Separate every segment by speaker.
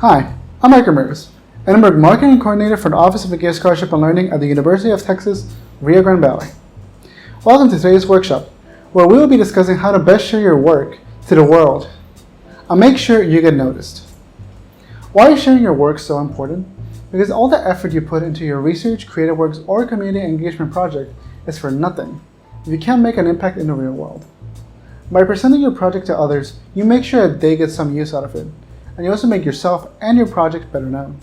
Speaker 1: Hi, I'm Mike Ramirez, and I'm a Marketing Coordinator for the Office of Engaged Scholarship and Learning at the University of Texas, Rio Grande Valley. Welcome to today's workshop, where we will be discussing how to best share your work to the world and make sure you get noticed. Why is sharing your work so important? Because all the effort you put into your research, creative works, or community engagement project is for nothing if you can't make an impact in the real world. By presenting your project to others, you make sure that they get some use out of it, and you also make yourself and your project better known.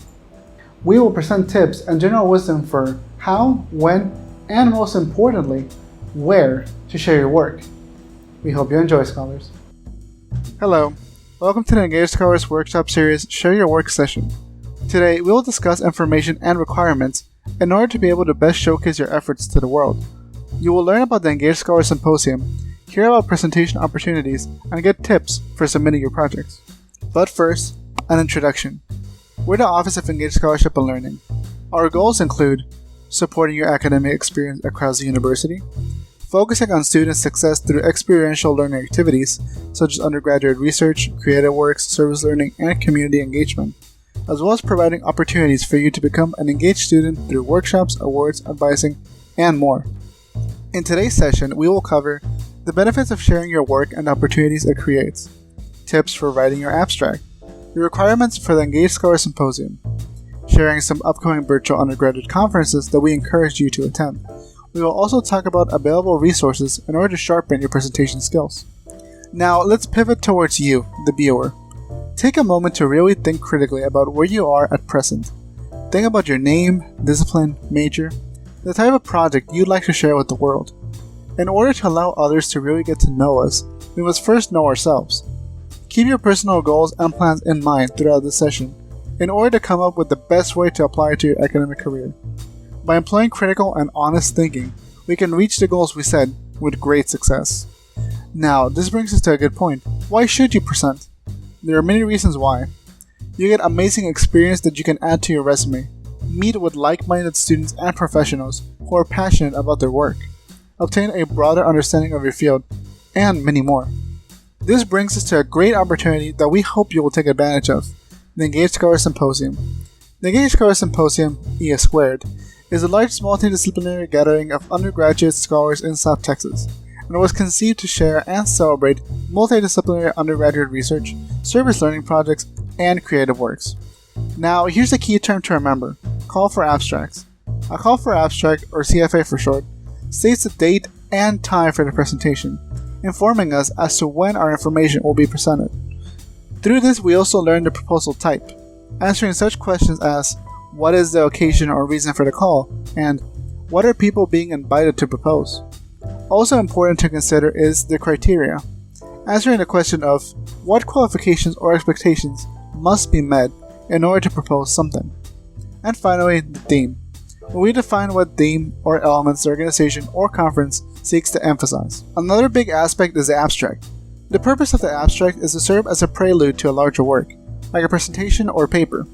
Speaker 1: We will present tips and general wisdom for how, when, and most importantly, where to share your work. We hope you enjoy, scholars. Hello, welcome to the Engaged Scholars Workshop Series Share Your Work session. Today, we will discuss information and requirements in order to be able to best showcase your efforts to the world. You will learn about the Engaged Scholars Symposium, hear about presentation opportunities, and get tips for submitting your projects. But first, an introduction. We're the Office of Engaged Scholarship and Learning. Our goals include supporting your academic experience across the university, focusing on student success through experiential learning activities such as undergraduate research, creative works, service learning, and community engagement, as well as providing opportunities for you to become an engaged student through workshops, awards, advising, and more. In today's session, we will cover the benefits of sharing your work and the opportunities it creates, tips for writing your abstract, the requirements for the Engaged Scholar Symposium, sharing some upcoming virtual undergraduate conferences that we encourage you to attend. We will also talk about available resources in order to sharpen your presentation skills. Now, let's pivot towards you, the viewer. Take a moment to really think critically about where you are at present. Think about your name, discipline, major, the type of project you'd like to share with the world. In order to allow others to really get to know us, we must first know ourselves. Keep your personal goals and plans in mind throughout this session in order to come up with the best way to apply it to your academic career. By employing critical and honest thinking, we can reach the goals we set with great success. Now, this brings us to a good point. Why should you present? There are many reasons why. You get amazing experience that you can add to your resume, meet with like-minded students and professionals who are passionate about their work, obtain a broader understanding of your field, and many more. This brings us to a great opportunity that we hope you will take advantage of, the Engaged Scholar Symposium. The Engaged Scholar Symposium, ES Squared, is the largest multidisciplinary gathering of undergraduate scholars in South Texas, and it was conceived to share and celebrate multidisciplinary undergraduate research, service learning projects, and creative works. Now, here's a key term to remember: call for abstracts. A call for abstract, or CFA for short, states the date and time for the presentation, informing us as to when our information will be presented. Through this, we also learn the proposal type, answering such questions as what is the occasion or reason for the call, and what are people being invited to propose. Also important to consider is the criteria, answering the question of what qualifications or expectations must be met in order to propose something. And finally, the theme. We define what theme or elements the organization or conference seeks to emphasize. Another big aspect is the abstract. The purpose of the abstract is to serve as a prelude to a larger work, like a presentation or paper.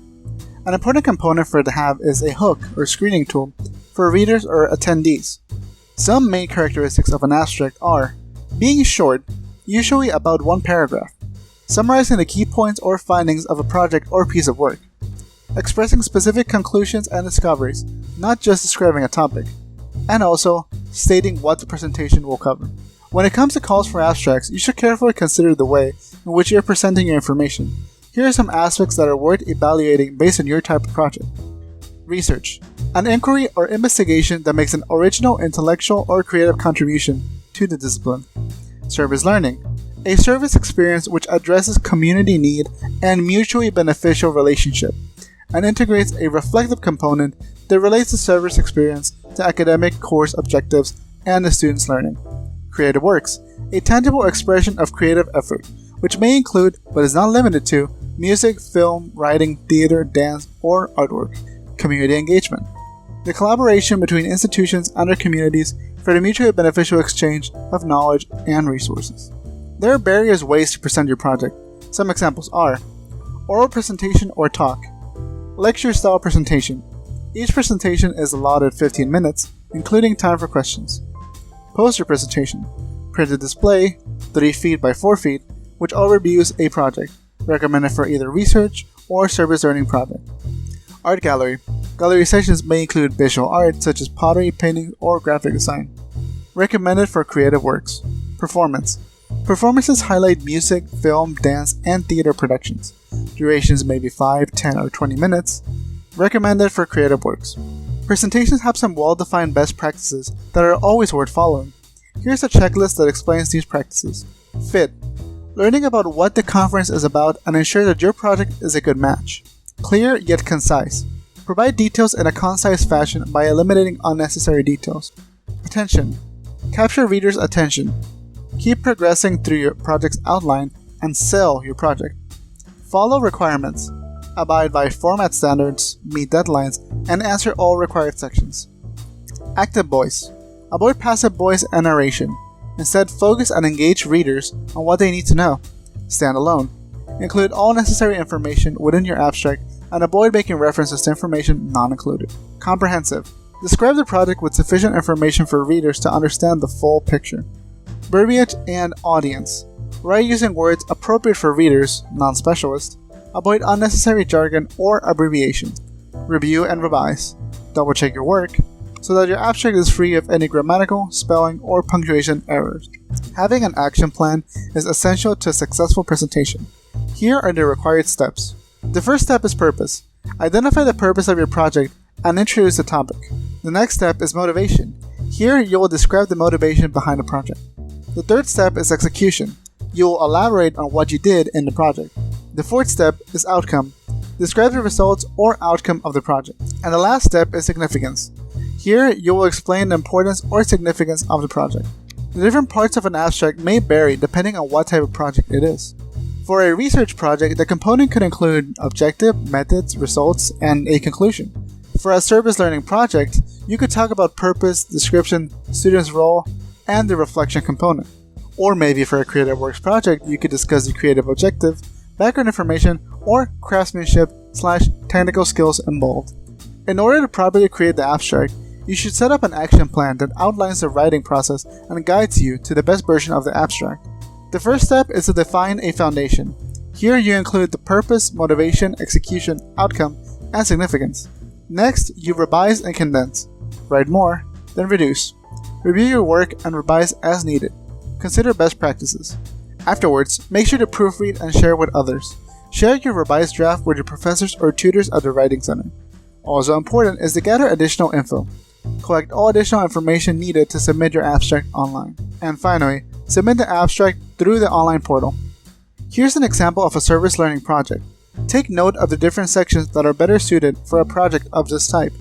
Speaker 1: An important component for it to have is a hook or screening tool for readers or attendees. Some main characteristics of an abstract are being short, usually about one paragraph, summarizing the key points or findings of a project or piece of work, expressing specific conclusions and discoveries, not just describing a topic, and also stating what the presentation will cover. When it comes to calls for abstracts, you should carefully consider the way in which you are presenting your information. Here are some aspects that are worth evaluating based on your type of project. Research. An inquiry or investigation that makes an original intellectual or creative contribution to the discipline. Service learning. A service experience which addresses community need and mutually beneficial relationship, and integrates a reflective component that relates the service experience to academic course objectives and the student's learning. Creative works. A tangible expression of creative effort, which may include, but is not limited to, music, film, writing, theater, dance, or artwork. Community engagement. The collaboration between institutions and their communities for the mutually beneficial exchange of knowledge and resources. There are various ways to present your project. Some examples are oral presentation or talk, lecture-style presentation. Each presentation is allotted 15 minutes, including time for questions. Poster presentation, printed display, 3 feet by 4 feet, which overviews a project, recommended for either research or service learning project. Art gallery. Gallery sessions may include visual art such as pottery, painting, or graphic design. Recommended for creative works. Performance. Performances highlight music, film, dance, and theater productions. Durations may be 5, 10, or 20 minutes. Recommended for creative works. Presentations have some well-defined best practices that are always worth following. Here's a checklist that explains these practices. Fit. Learning about what the conference is about and ensure that your project is a good match. Clear yet concise. Provide details in a concise fashion by eliminating unnecessary details. Attention. Capture readers' attention. Keep progressing through your project's outline and sell your project. Follow requirements. Abide by format standards, meet deadlines, and answer all required sections. Active voice. Avoid passive voice and narration. Instead, focus and engage readers on what they need to know. Stand alone. Include all necessary information within your abstract and avoid making references to information not included. Comprehensive. Describe the project with sufficient information for readers to understand the full picture. Verbiage and audience. Write using words appropriate for readers, non-specialists. Avoid unnecessary jargon or abbreviations. Review and revise. Double check your work so that your abstract is free of any grammatical, spelling, or punctuation errors. Having an action plan is essential to a successful presentation. Here are the required steps. The first step is purpose. Identify the purpose of your project and introduce the topic. The next step is motivation. Here you will describe the motivation behind the project. The third step is execution. You will elaborate on what you did in the project. The fourth step is outcome. Describe the results or outcome of the project. And the last step is significance. Here you will explain the importance or significance of the project. The different parts of an abstract may vary depending on what type of project it is. For a research project, the component could include objective, methods, results, and a conclusion. For a service learning project, you could talk about purpose, description, student's role, and the reflection component. Or maybe for a creative works project, you could discuss the creative objective, background information, or craftsmanship/technical skills involved. In order to properly create the abstract, you should set up an action plan that outlines the writing process and guides you to the best version of the abstract. The first step is to define a foundation. Here you include the purpose, motivation, execution, outcome, and significance. Next, you revise and condense. Write more, then reduce. Review your work and revise as needed. Consider best practices. Afterwards, make sure to proofread and share with others. Share your revised draft with your professors or tutors at the Writing Center. Also important is to gather additional info. Collect all additional information needed to submit your abstract online. And finally, submit the abstract through the online portal. Here's an example of a service learning project. Take note of the different sections that are better suited for a project of this type.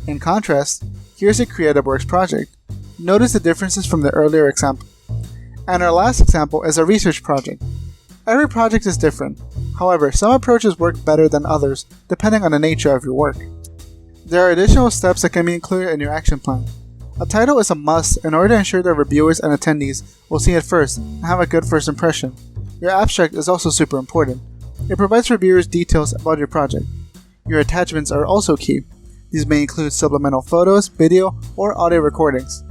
Speaker 1: In contrast, here's a creative works project. Notice the differences from the earlier example. And our last example is a research project. Every project is different. However, some approaches work better than others depending on the nature of your work. There are additional steps that can be included in your action plan. A title is a must in order to ensure that reviewers and attendees will see it first and have a good first impression. Your abstract is also super important. It provides reviewers details about your project. Your attachments are also key. These may include supplemental photos, video, or audio recordings.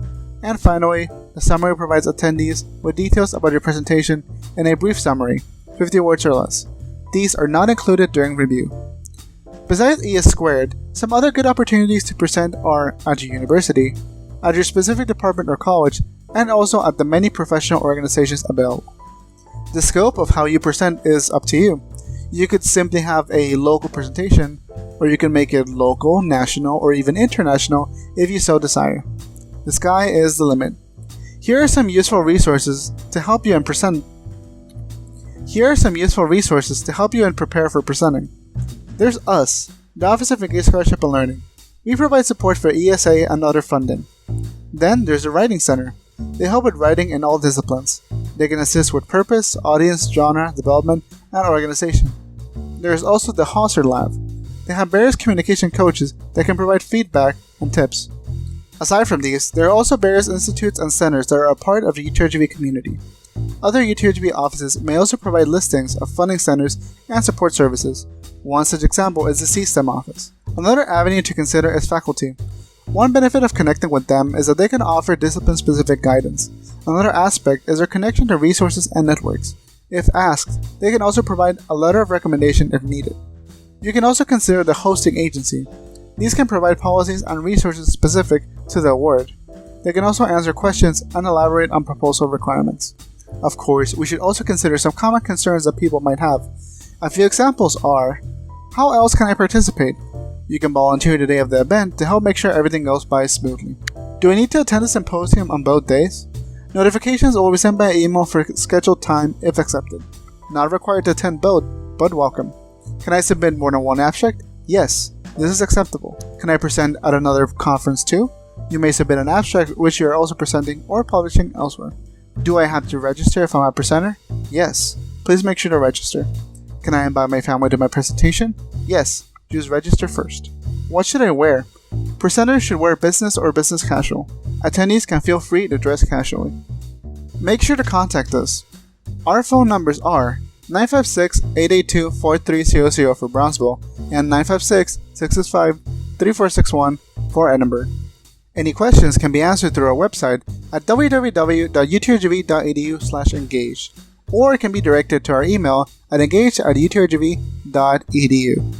Speaker 1: And finally, the summary provides attendees with details about your presentation in a brief summary, 50 words or less. These are not included during review. Besides ES Squared, some other good opportunities to present are at your university, at your specific department or college, and also at the many professional organizations available. The scope of how you present is up to you. You could simply have a local presentation, or you can make it local, national, or even international if you so desire. The sky is the limit. Here are some useful resources to help you in prepare for presenting. There's us, the Office of Engaged Scholarship and Learning. We provide support for ESA and other funding. Then there's the Writing Center. They help with writing in all disciplines. They can assist with purpose, audience, genre, development, and organization. There is also the Hauser Lab. They have various communication coaches that can provide feedback and tips. Aside from these, there are also various institutes and centers that are a part of the UTRGV community. Other UTRGV offices may also provide listings of funding centers and support services. One such example is the CSTEM office. Another avenue to consider is faculty. One benefit of connecting with them is that they can offer discipline-specific guidance. Another aspect is their connection to resources and networks. If asked, they can also provide a letter of recommendation if needed. You can also consider the hosting agency. These can provide policies and resources specific to the award. They can also answer questions and elaborate on proposal requirements. Of course, we should also consider some common concerns that people might have. A few examples are, how else can I participate? You can volunteer the day of the event to help make sure everything goes by smoothly. Do I need to attend the symposium on both days? Notifications will be sent by email for scheduled time if accepted. Not required to attend both, but welcome. Can I submit more than one abstract? Yes, this is acceptable. Can I present at another conference too? You may submit an abstract which you are also presenting or publishing elsewhere. Do I have to register if I'm a presenter? Yes. Please make sure to register. Can I invite my family to my presentation? Yes. Just register first. What should I wear? Presenters should wear business or business casual. Attendees can feel free to dress casually. Make sure to contact us. Our phone numbers are 956-882-4300 for Brownsville and 956-665-3461 for Edinburgh. Any questions can be answered through our website at www.utrgv.edu/engage, or it can be directed to our email at engage@utrgv.edu.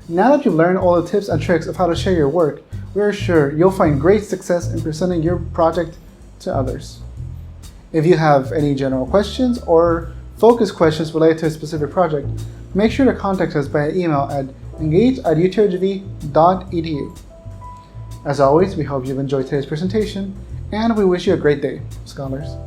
Speaker 1: Now that you've learned all the tips and tricks of how to share your work, we are sure you'll find great success in presenting your project to others. If you have any general questions or focus questions related to a specific project, make sure to contact us by email at engage@utrgv.edu. As always, we hope you've enjoyed today's presentation, and we wish you a great day, scholars.